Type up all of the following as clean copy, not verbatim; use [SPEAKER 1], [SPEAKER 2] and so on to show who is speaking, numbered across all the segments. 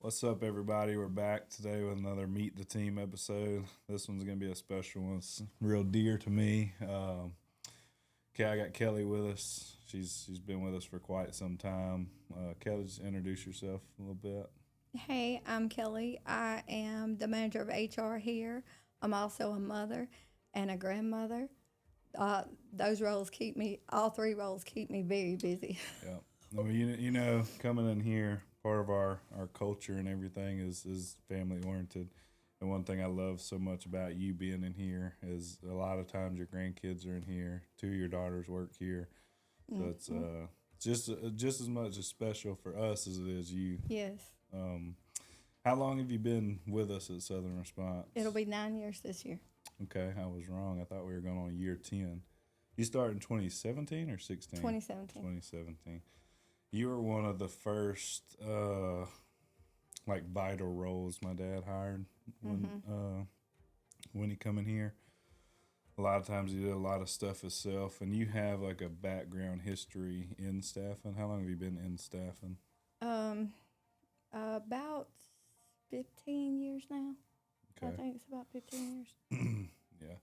[SPEAKER 1] What's up, everybody? We're back today with another Meet the Team episode. This one's going to be a special one. It's real dear to me. Okay, I got Kelly with us. She's been with us for quite some time. Kelly, just introduce yourself a little bit.
[SPEAKER 2] Hey, I'm Kelly. I am the manager of HR here. I'm also a mother and a grandmother. Those roles keep me, all three roles keep me very busy.
[SPEAKER 1] Yeah. Well, coming in here, part of our culture and everything is family oriented. And one thing I love so much about you being in here is a lot of times your grandkids are in here. Two of your daughters work here, so it's just as much as special for us as it is you.
[SPEAKER 2] Yes,
[SPEAKER 1] Um, how long have you been with us at Southern Response?
[SPEAKER 2] it'll be 9 years this year.
[SPEAKER 1] Okay, I was wrong. I thought we were going on year 10. You started in 2017 or 16?
[SPEAKER 2] 2017.
[SPEAKER 1] 2017. You were one of the first like vital roles my dad hired when he come in here. A lot of times he did a lot of stuff himself, and you have like a background history in staffing. How long have you been in staffing?
[SPEAKER 2] Um, about 15 years now. I
[SPEAKER 1] Okay.
[SPEAKER 2] think it's about 15 years.
[SPEAKER 1] Yeah.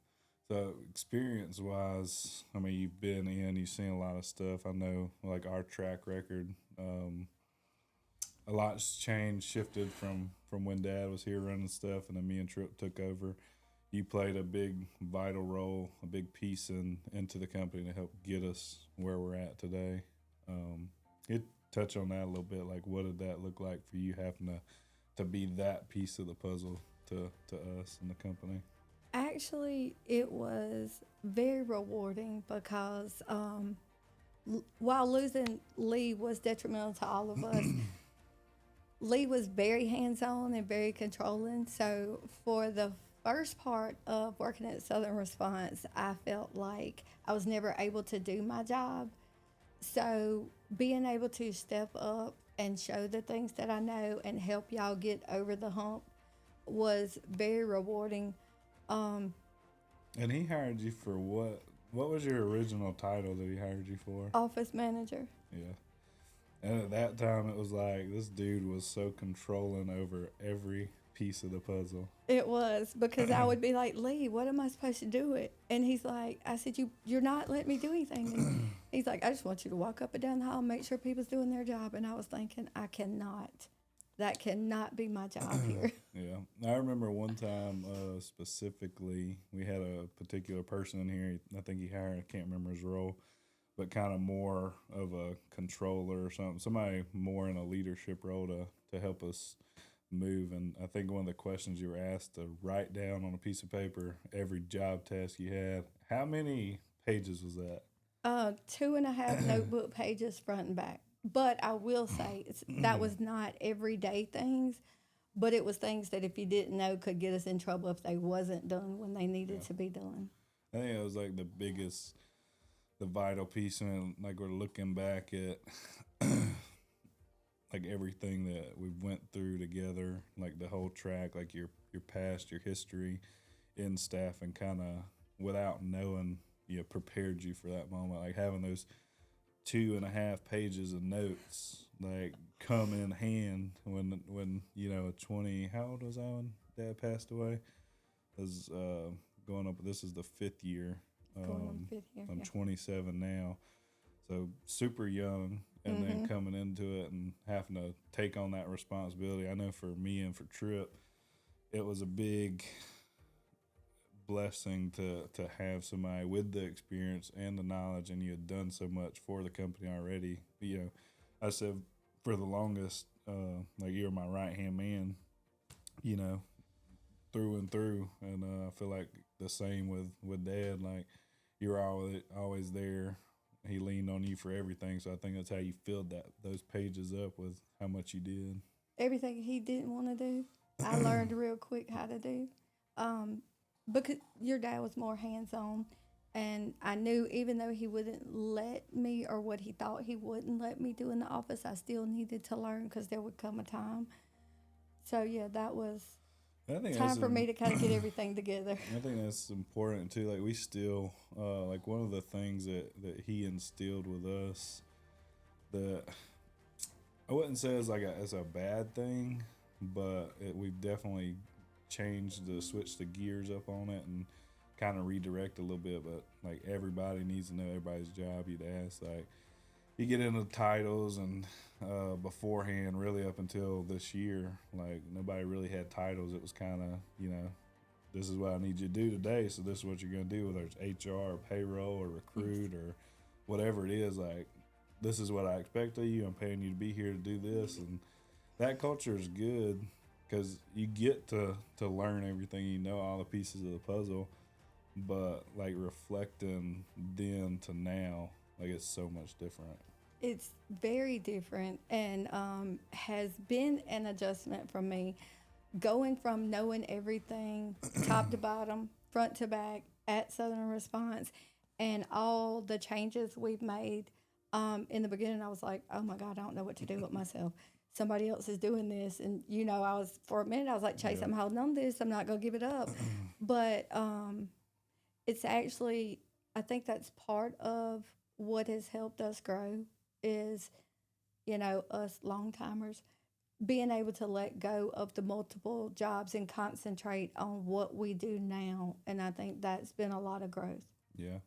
[SPEAKER 1] So experience wise, I mean, you've been in, you've seen a lot of stuff. I know, like our track record, a lot's changed, shifted from when Dad was here running stuff, and then me and Trip took over. You played a big vital role, a big piece into the company to help get us where we're at today. It touch on that a little bit. Like, what did that look like for you having to be that piece of the puzzle to us and the company?
[SPEAKER 2] Actually, it was very rewarding because while losing Lee was detrimental to all of us, Lee was very hands-on and very controlling. So for the first part of working at Southern Response, I felt like I was never able to do my job. So being able to step up and show the things that I know and help y'all get over the hump was very rewarding. Um,
[SPEAKER 1] And he hired you for what? What was your original title that he hired you for?
[SPEAKER 2] Office manager.
[SPEAKER 1] Yeah. And at that time, it was like this dude was so controlling over every piece of the puzzle.
[SPEAKER 2] It was because I would be like, Lee, what am I supposed to do it? And he's like, I said, you're not letting me do anything. And he's like, I just want you to walk up and down the hall and make sure people's doing their job. And I was thinking, I cannot. That cannot be my job here.
[SPEAKER 1] Yeah. I remember one time specifically, we had a particular person in here. I think he hired, I can't remember his role, but kind of more of a controller or something. Somebody more in a leadership role to help us move. And I think one of the questions you were asked to write down on a piece of paper every job task you had. How many pages was that?
[SPEAKER 2] 2.5 notebook pages front and back. But I will say that was not everyday things, but it was things that if you didn't know could get us in trouble if they wasn't done when they needed to be done.
[SPEAKER 1] I think it was like the vital piece, and like we're looking back at like everything that we went through together, like the whole track, like your past, your history in staff, and kind of without knowing, prepared you for that moment, like having those 2.5 pages of notes like come in hand when 20, how old was I when Dad passed away? I was going up, this is the 5th year.
[SPEAKER 2] Going on 5th year.
[SPEAKER 1] I'm
[SPEAKER 2] Yeah.
[SPEAKER 1] 27 now, so super young, and then coming into it and having to take on that responsibility. I know for me and for Trip, it was a big blessing to have somebody with the experience and the knowledge, and you had done so much for the company already. I said for the longest, like you were my right hand man, you know, through and through, and I feel like the same with Dad. Like you were always there. He leaned on you for everything, so I think that's how you filled those pages up with how much you did.
[SPEAKER 2] Everything he didn't want to do, I learned real quick how to do. Because your dad was more hands-on, and I knew even though he wouldn't let me, or what he thought he wouldn't let me do in the office, I still needed to learn because there would come a time. So yeah, that was
[SPEAKER 1] I think
[SPEAKER 2] time for me to kind of get everything together.
[SPEAKER 1] I think that's important too. Like we still, like one of the things that he instilled with us, that I wouldn't say it's like as a bad thing, but we've definitely changed the switch the gears up on it and kind of redirect a little bit. But like everybody needs to know everybody's job. You'd ask like you get into titles and beforehand, really up until this year, like nobody really had titles. It was kind of this is what I need you to do today, so this is what you're gonna do, whether it's HR or payroll or recruit or whatever it is. Like this is what I expect of you. I'm paying you to be here to do this, and that culture is good because you get to learn everything, all the pieces of the puzzle. But like reflecting then to now, like it's so much different.
[SPEAKER 2] It's very different and has been an adjustment for me going from knowing everything top to bottom, front to back at Southern Response, and all the changes we've made. In the beginning, I was like, oh my God, I don't know what to do with myself. Somebody else is doing this. And, I was, for a minute, I was like, Chase,
[SPEAKER 1] Yeah.
[SPEAKER 2] I'm holding on to this. I'm not going to give it up. But it's actually, I think that's part of what has helped us grow is, us long timers being able to let go of the multiple jobs and concentrate on what we do now. And I think that's been a lot of growth.
[SPEAKER 1] Yeah,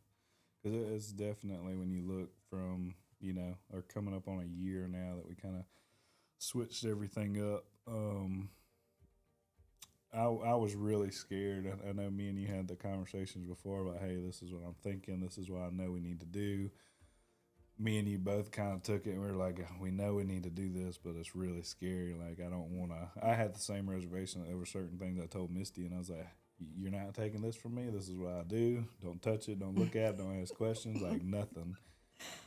[SPEAKER 1] because it's definitely when you look from or coming up on a year now that we kind of switched everything up. I was really scared. I know me and you had the conversations before about, hey, this is what I'm thinking. This is what I know we need to do. Me and you both kind of took it and we were like, we know we need to do this, but it's really scary. Like, I don't want to. I had the same reservation. There were certain things I told Misty, and I was like, you're not taking this from me. This is what I do. Don't touch it. Don't look at it. Don't ask questions. Like, nothing.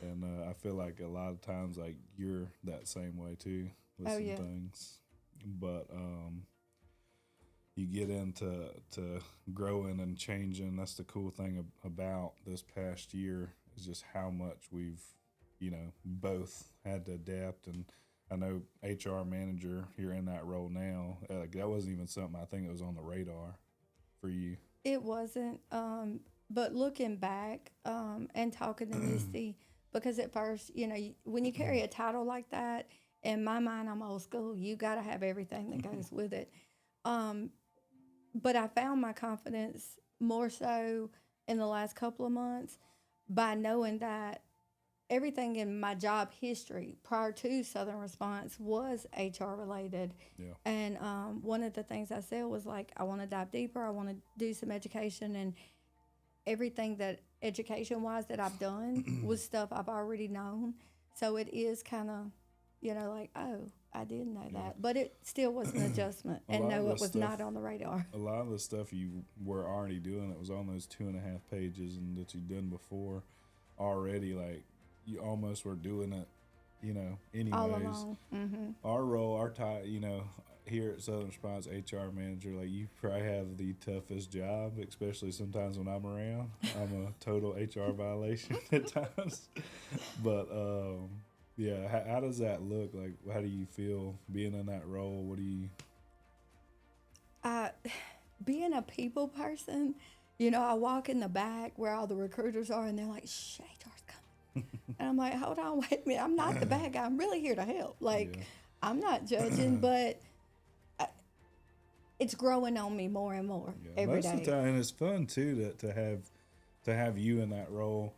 [SPEAKER 1] And I feel like a lot of times, like, you're that same way too with
[SPEAKER 2] Oh,
[SPEAKER 1] some
[SPEAKER 2] yeah.
[SPEAKER 1] things. But you get into growing and changing. That's the cool thing about this past year is just how much we've both had to adapt. And I know HR manager, you're in that role now. Like that wasn't even something I think it was on the radar for you.
[SPEAKER 2] It wasn't. But looking back and talking to Misty, because at first, when you carry a title like that, in my mind, I'm old school. You got to have everything that goes with it. But I found my confidence more so in the last couple of months by knowing that everything in my job history prior to Southern Response was HR related.
[SPEAKER 1] Yeah.
[SPEAKER 2] And one of the things I said was like, I want to dive deeper. I want to do some education, and everything that education wise that I've done was stuff I've already known. So it is kind of, like, oh, I did know that. But it still was an adjustment. And no, it was not on the radar.
[SPEAKER 1] A lot of the stuff you were already doing that was on those 2.5 pages and that you'd done before already, like you almost were doing it, anyways.
[SPEAKER 2] All along. Mm-hmm.
[SPEAKER 1] Our role, our title, here at Southern Response HR manager, like you probably have the toughest job, especially sometimes when I'm around. I'm a total HR violation at times. But yeah, how does that look? Like, how do you feel being in that role? What do you?
[SPEAKER 2] Being a people person, I walk in the back where all the recruiters are, and they're like, "Shh, HR's coming," and I'm like, "Hold on, wait a minute. I'm not the bad guy. I'm really here to help. Like,
[SPEAKER 1] Yeah.
[SPEAKER 2] I'm not judging, but it's growing on me more and more every day."
[SPEAKER 1] Most of the time, and it's fun too to have you in that role.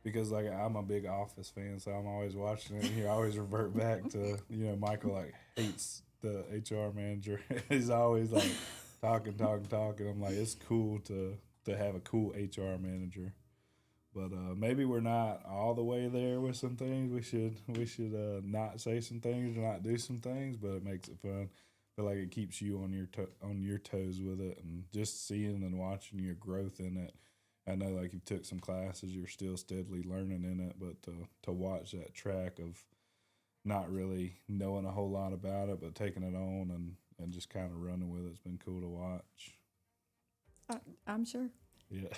[SPEAKER 1] Because like I'm a big Office fan, so I'm always watching it. You always revert back to Michael like hates the HR manager. He's always like talking. I'm like, it's cool to have a cool HR manager, but maybe we're not all the way there with some things. We should not say some things or not do some things, but it makes it fun. I feel like it keeps you on your toes with it, and just seeing and watching your growth in it. I know, like, you took some classes, you're still steadily learning in it, but to watch that track of not really knowing a whole lot about it, but taking it on and just kind of running with it's been cool to watch.
[SPEAKER 2] I'm sure.
[SPEAKER 1] Yeah,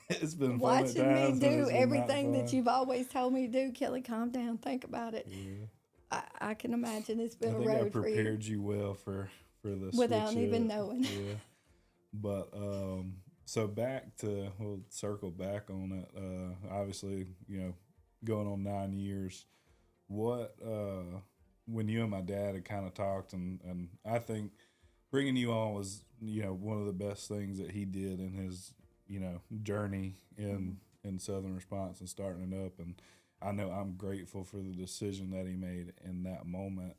[SPEAKER 1] it's been fun
[SPEAKER 2] Watching
[SPEAKER 1] at times,
[SPEAKER 2] me
[SPEAKER 1] and
[SPEAKER 2] do
[SPEAKER 1] it's been
[SPEAKER 2] everything
[SPEAKER 1] not
[SPEAKER 2] that
[SPEAKER 1] fun.
[SPEAKER 2] you've always told me to do, Kelly, calm down, think about it.
[SPEAKER 1] Yeah.
[SPEAKER 2] I can imagine it's been
[SPEAKER 1] I
[SPEAKER 2] a
[SPEAKER 1] think I
[SPEAKER 2] road for you
[SPEAKER 1] prepared you well for the
[SPEAKER 2] without
[SPEAKER 1] switch
[SPEAKER 2] even
[SPEAKER 1] up.
[SPEAKER 2] knowing.
[SPEAKER 1] Yeah, but so back to we'll circle back on it. Obviously, going on 9 years. What when you and my dad had kind of talked, and I think bringing you on was, one of the best things that he did in his, journey in Southern Response and starting it up. And I know I'm grateful for the decision that he made in that moment.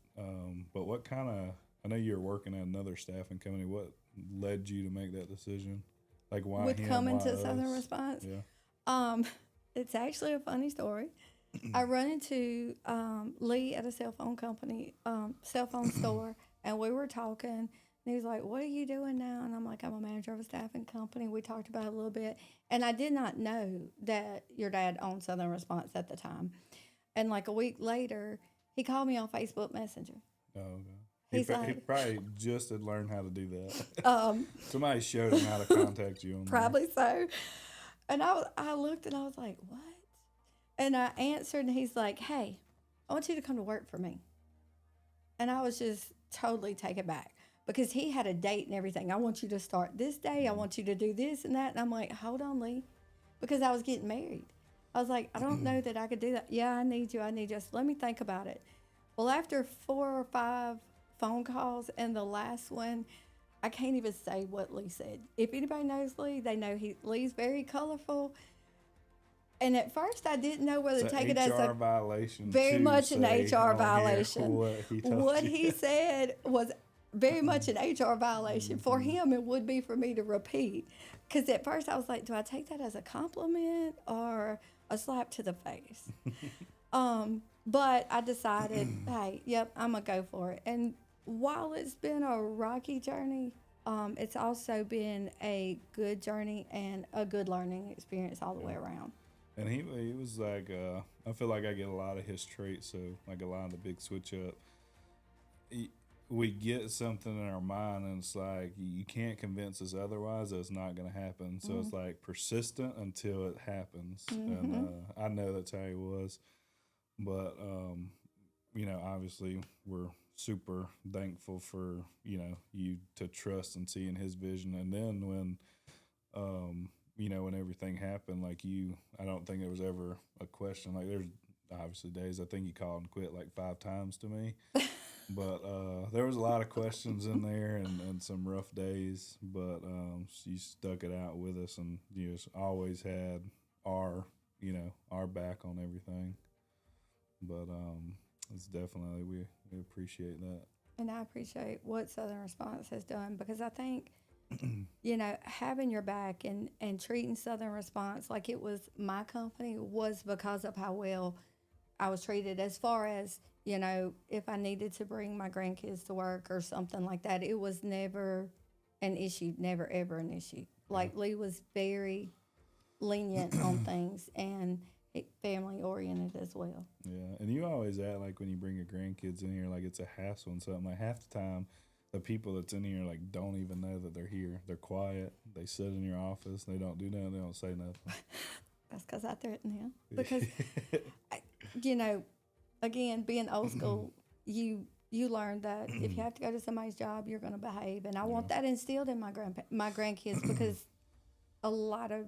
[SPEAKER 1] But what kind of, I know you're working at another staffing company. What led you to make that decision? Like why
[SPEAKER 2] with
[SPEAKER 1] him?
[SPEAKER 2] coming
[SPEAKER 1] Why
[SPEAKER 2] to
[SPEAKER 1] us?
[SPEAKER 2] Southern Response.
[SPEAKER 1] Yeah.
[SPEAKER 2] Um, it's actually a funny story. I run into Lee at a cell phone company, cell phone store, and we were talking. And he was like, "What are you doing now?" And I'm like, "I'm a manager of a staffing company." We talked about it a little bit, and I did not know that your dad owned Southern Response at the time. And like a week later, he called me on Facebook Messenger.
[SPEAKER 1] Oh, okay.
[SPEAKER 2] He's
[SPEAKER 1] He
[SPEAKER 2] like,
[SPEAKER 1] probably just had learned how to do that.
[SPEAKER 2] um,
[SPEAKER 1] Somebody showed him how to contact you on there.
[SPEAKER 2] probably so. And I looked and I was like, "What?" And I answered, and he's like, "Hey, I want you to come to work for me." And I was just totally taken back because he had a date and everything. "I want you to start this day. I want you to do this and that." And I'm like, "Hold on, Lee," because I was getting married. I was like, "I don't know that I could do that." "Yeah, I need you. I need you." So let me think about it. Well, after 4 or 5 phone calls and the last one, I can't even say what Lee said. If anybody knows Lee, they know Lee's very colorful. And at first, I didn't know whether
[SPEAKER 1] It's
[SPEAKER 2] to take
[SPEAKER 1] an
[SPEAKER 2] it as
[SPEAKER 1] HR
[SPEAKER 2] a
[SPEAKER 1] violation.
[SPEAKER 2] very
[SPEAKER 1] to
[SPEAKER 2] much an
[SPEAKER 1] say
[SPEAKER 2] HR
[SPEAKER 1] on here
[SPEAKER 2] violation.
[SPEAKER 1] What he told
[SPEAKER 2] What
[SPEAKER 1] you.
[SPEAKER 2] he said was very much an HR violation. For him, it would be for me to repeat. Because at first, I was like, do I take that as a compliment or a slap to the face? But I decided, hey, yep, I'm going to go for it. And while it's been a rocky journey, it's also been a good journey and a good learning experience all the way around.
[SPEAKER 1] And he was like, I feel like I get a lot of his traits. So like a lot of the big switch up, we get something in our mind, and it's like you can't convince us otherwise. That it's not going to happen. So it's like persistent until it happens. And I know that's how he was. But obviously we're super thankful for you to trust and see in his vision. And then when when everything happened, like I don't think there was ever a question. Like there's obviously days I think you called and quit like 5 times to me. But there was a lot of questions in there and some rough days. But you stuck it out with us, and you just always had our back on everything. But it's definitely we appreciate that.
[SPEAKER 2] And I appreciate what Southern Response has done because I think, having your back and treating Southern Response like it was my company was because of how well I was treated. As far as, if I needed to bring my grandkids to work or something like that, it was never an issue, never ever an issue. Like Lee was very lenient on things and family oriented as well.
[SPEAKER 1] Yeah, and you always act like when you bring your grandkids in here, like it's a hassle and something. Like half the time, the people that's in here like don't even know that they're here. They're quiet. They sit in your office. They don't do nothing. They don't say nothing.
[SPEAKER 2] That's because I threaten him. Because, again, being old school, you learn that if you have to go to somebody's job, you're going to behave, and I want that instilled in my grandkids because a lot of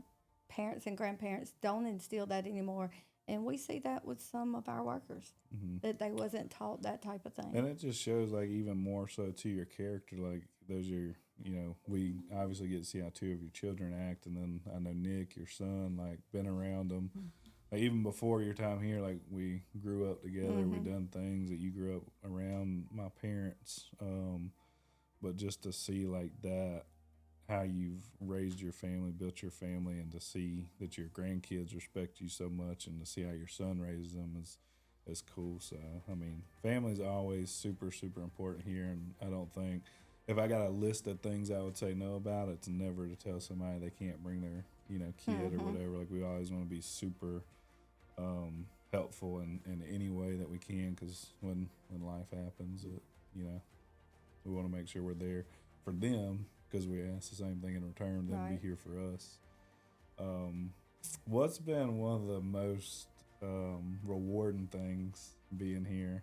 [SPEAKER 2] parents and grandparents don't instill that anymore. And we see that with some of our workers, that they wasn't taught that type of thing.
[SPEAKER 1] And it just shows like even more so to your character. Like those are, we obviously get to see how 2 of your children act. And then I know Nick, your son, like been around them. Like even before your time here, like we grew up together. We done things that you grew up around my parents. But just to see like that, how you've raised your family, built your family, and to see that your grandkids respect you so much, and to see how your son raises them is cool. So I mean, family's always super super important here, and I don't think if I got a list of things I would say no about, it's never to tell somebody they can't bring their kid or whatever. Like we always want to be super helpful in any way that we can, because when life happens, we want to make sure we're there for them. Because we ask the same thing in return, then be here for us. What's been one of the most rewarding things being here?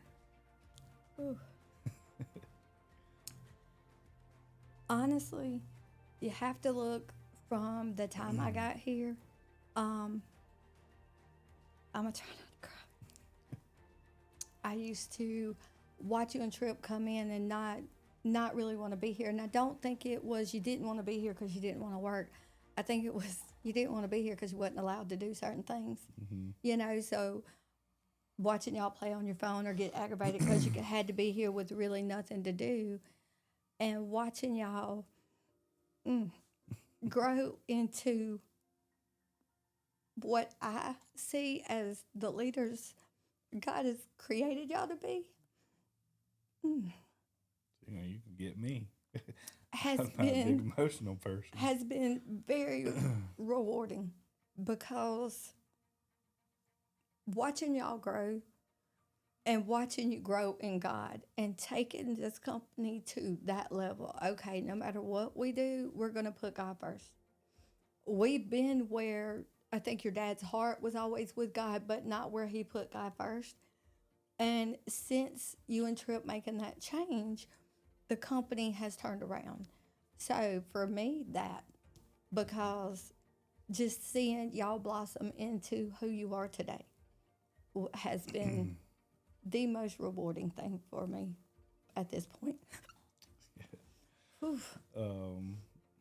[SPEAKER 2] Honestly, you have to look from the time I got here. I'm going to try not to cry. I used to watch you and Trip come in and not really want to be here. And I don't think it was you didn't want to be here because you didn't want to work. I think it was you didn't want to be here because you wasn't allowed to do certain things. You know, so watching y'all play on your phone or get aggravated because you had to be here with really nothing to do, and watching y'all grow into what I see as the leaders God has created y'all to be
[SPEAKER 1] You know, you can get me.
[SPEAKER 2] has
[SPEAKER 1] I'm not a big
[SPEAKER 2] been
[SPEAKER 1] emotional person.
[SPEAKER 2] has been very rewarding because watching y'all grow and watching you grow in God and taking this company to that level. Okay, no matter what we do, we're going to put God first. We've been where I think your dad's heart was always with God, but not where he put God first. And since you and Trip making that change, the company has turned around. So for me, that, because just seeing y'all blossom into who you are today has been the most rewarding thing for me at this point. Whew.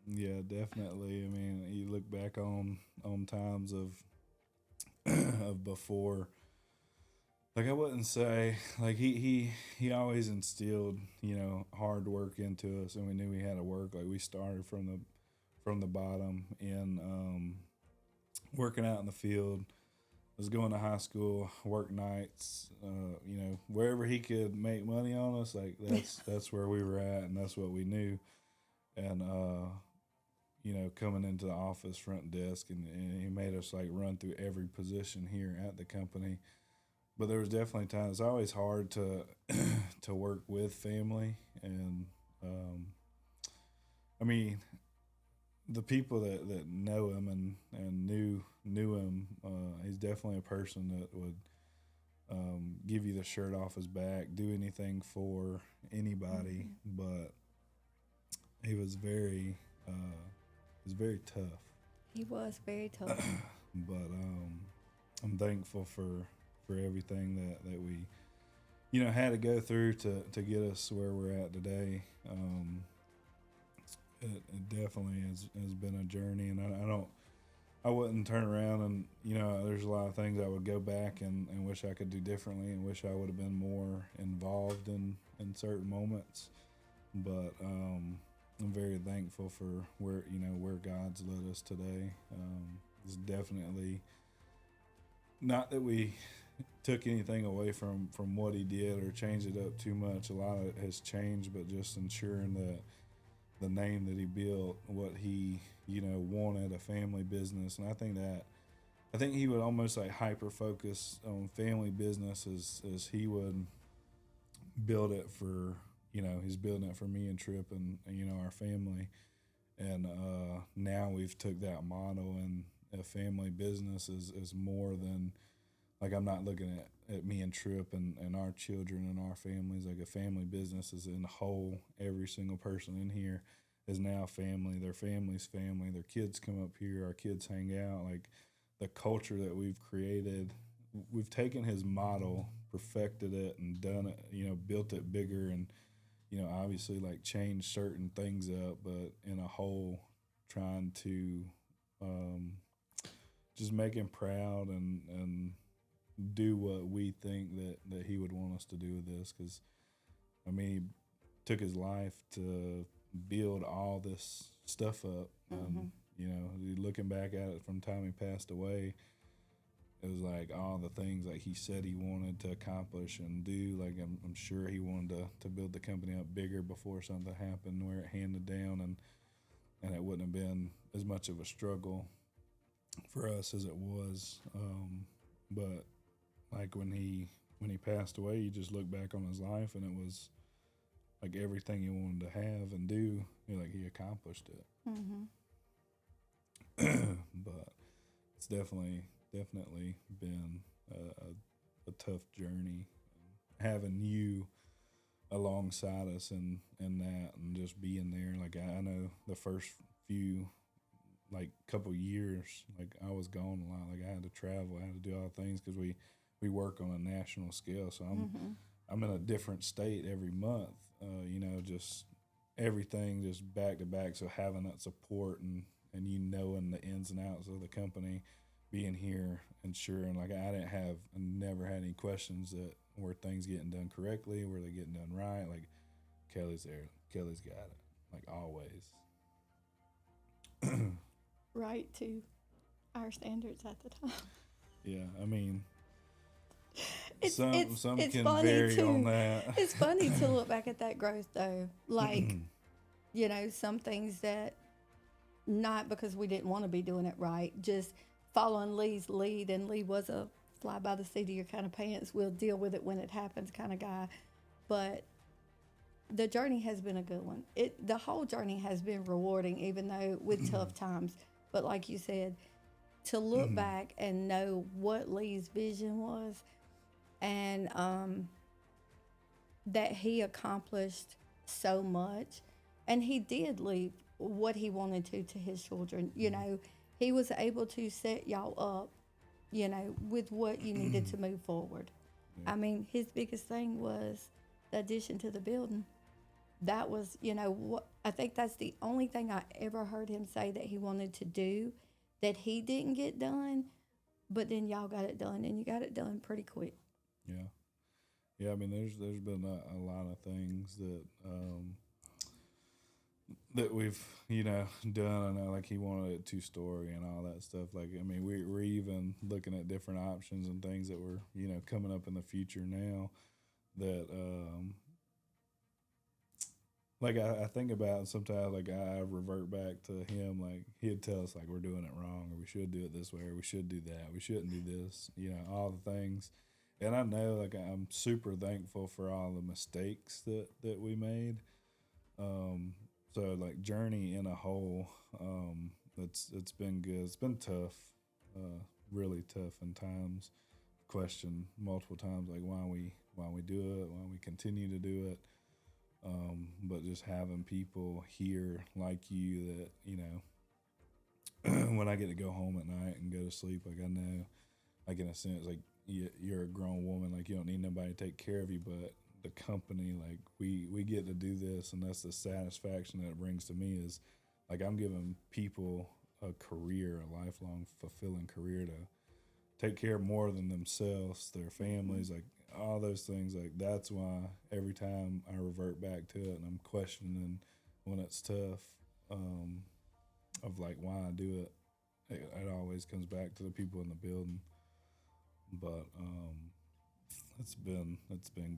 [SPEAKER 1] Yeah, definitely. I mean, you look back on times of of before. Like I wouldn't say like he always instilled, you know, hard work into us, and we knew we had to work. Like we started from the bottom and working out in the field. Was going to high school, work nights, you know, wherever he could make money on us, like that's where we were at, and that's what we knew. And you know, coming into the office front desk, and he made us like run through every position here at the company. But there was definitely times. It's always hard to to work with family, and um, I mean, the people that know him and knew him, he's definitely a person that would give you the shirt off his back, do anything for anybody. But he was very tough.
[SPEAKER 2] He was very tough.
[SPEAKER 1] But I'm thankful for everything that we, you know, had to go through to get us where we're at today. It definitely has been a journey, and I wouldn't turn around and, you know, there's a lot of things I would go back and wish I could do differently, and wish I would have been more involved in certain moments. But I'm very thankful for where God's led us today. It's definitely not that we took anything away from what he did or changed it up too much. A lot of it has changed, but just ensuring that the name that he built, what he, you know, wanted, a family business. And I think he would almost like hyper focus on family business as he would build it for, you know, he's building it for me and Trip and you know, our family. And now we've took that model, and a family business is more than, like, I'm not looking at me and Trip and our children and our families. Like, a family business is in whole. Every single person in here is now family. Their family's family. Their kids come up here. Our kids hang out. Like, the culture that we've created, we've taken his model, perfected it, and done it, you know, built it bigger, and, you know, obviously, like, changed certain things up, but in a whole, trying to just make him proud and do what we think that he would want us to do with this. Because, I mean, he took his life to build all this stuff up. You know, looking back at it from the time he passed away, it was like all the things like he said he wanted to accomplish and do. Like, I'm sure he wanted to build the company up bigger before something happened where it handed down, and it wouldn't have been as much of a struggle for us as it was. But like when he passed away, you just look back on his life, and it was like everything he wanted to have and do, you know, like he accomplished it. But it's definitely been a tough journey, having you alongside us and that, and just being there. Like, I know the first few, like, couple years, like, I was gone a lot. Like, I had to travel, I had to do all things because we work on a national scale. So I'm in a different state every month. Just everything just back to back. So having that support and knowing the ins and outs of the company, being here, ensuring like I never had any questions that were things getting done correctly, were they getting done right? Like Kelly's there, Kelly's got it, like always.
[SPEAKER 2] Right to our standards at the time.
[SPEAKER 1] Yeah, I mean,
[SPEAKER 2] It's
[SPEAKER 1] some
[SPEAKER 2] it's
[SPEAKER 1] some
[SPEAKER 2] it's
[SPEAKER 1] can
[SPEAKER 2] funny
[SPEAKER 1] vary
[SPEAKER 2] to
[SPEAKER 1] on that.
[SPEAKER 2] it's funny to look back at that growth though. Like, some things that not because we didn't want to be doing it right, just following Lee's lead, and Lee was a fly by the seat of your kind of pants. We'll deal with it when it happens kind of guy. But the journey has been a good one. The whole journey has been rewarding, even though with tough times. But like you said, to look back and know what Lee's vision was, and that he accomplished so much, and he did leave what he wanted to his children. He was able to set y'all up, with what you needed to move forward.
[SPEAKER 1] Yeah.
[SPEAKER 2] I mean, his biggest thing was the addition to the building. That was, what I think that's the only thing I ever heard him say that he wanted to do that he didn't get done, but then y'all got it done, and you got it done pretty quick.
[SPEAKER 1] Yeah, yeah. I mean, there's been a lot of things that we've done. I know, like he wanted a 2-story and all that stuff. Like, I mean, we're even looking at different options and things that we're coming up in the future now that like I think about sometimes. Like I revert back to him. Like he'd tell us like we're doing it wrong, or we should do it this way, or we should do that, we shouldn't do this. All the things. And I know, like, I'm super thankful for all the mistakes that we made. So like journey in a whole, it's been good. It's been tough, really tough in times. Questioned multiple times, like why we do it, why we continue to do it. But just having people here like you that when I get to go home at night and go to sleep, like I know, like in a sense, like you're a grown woman, like you don't need nobody to take care of you, but the company, like we get to do this, and that's the satisfaction that it brings to me is like I'm giving people a career, a lifelong fulfilling career to take care more than themselves, their families, like all those things. Like that's why every time I revert back to it and I'm questioning when it's tough, of like why I do it always comes back to the people in the building. But it's been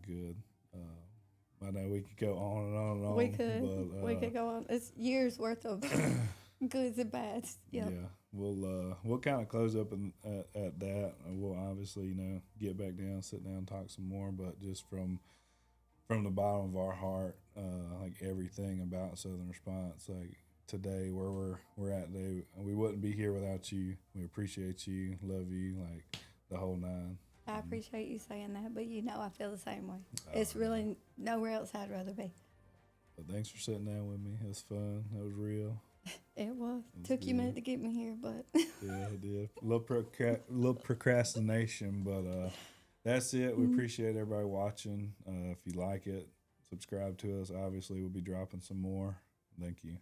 [SPEAKER 1] good. I know we could go on and on and on.
[SPEAKER 2] We could go on. It's years worth of goods and bads. Yep.
[SPEAKER 1] Yeah, we'll kind of close up at that. We'll obviously get back down, sit down, talk some more. But just from the bottom of our heart, like everything about Southern Response, like today where we're at today, we wouldn't be here without you. We appreciate you, love you, like the whole nine.
[SPEAKER 2] I appreciate you saying that, but I feel the same way. It's really nowhere else I'd rather be.
[SPEAKER 1] But thanks for sitting down with me. It was fun. That was real.
[SPEAKER 2] It was. Took you a minute to get me here, but
[SPEAKER 1] yeah, it did. A little procrastination, but that's it. We appreciate everybody watching. If you like it, subscribe to us. Obviously, we'll be dropping some more. Thank you.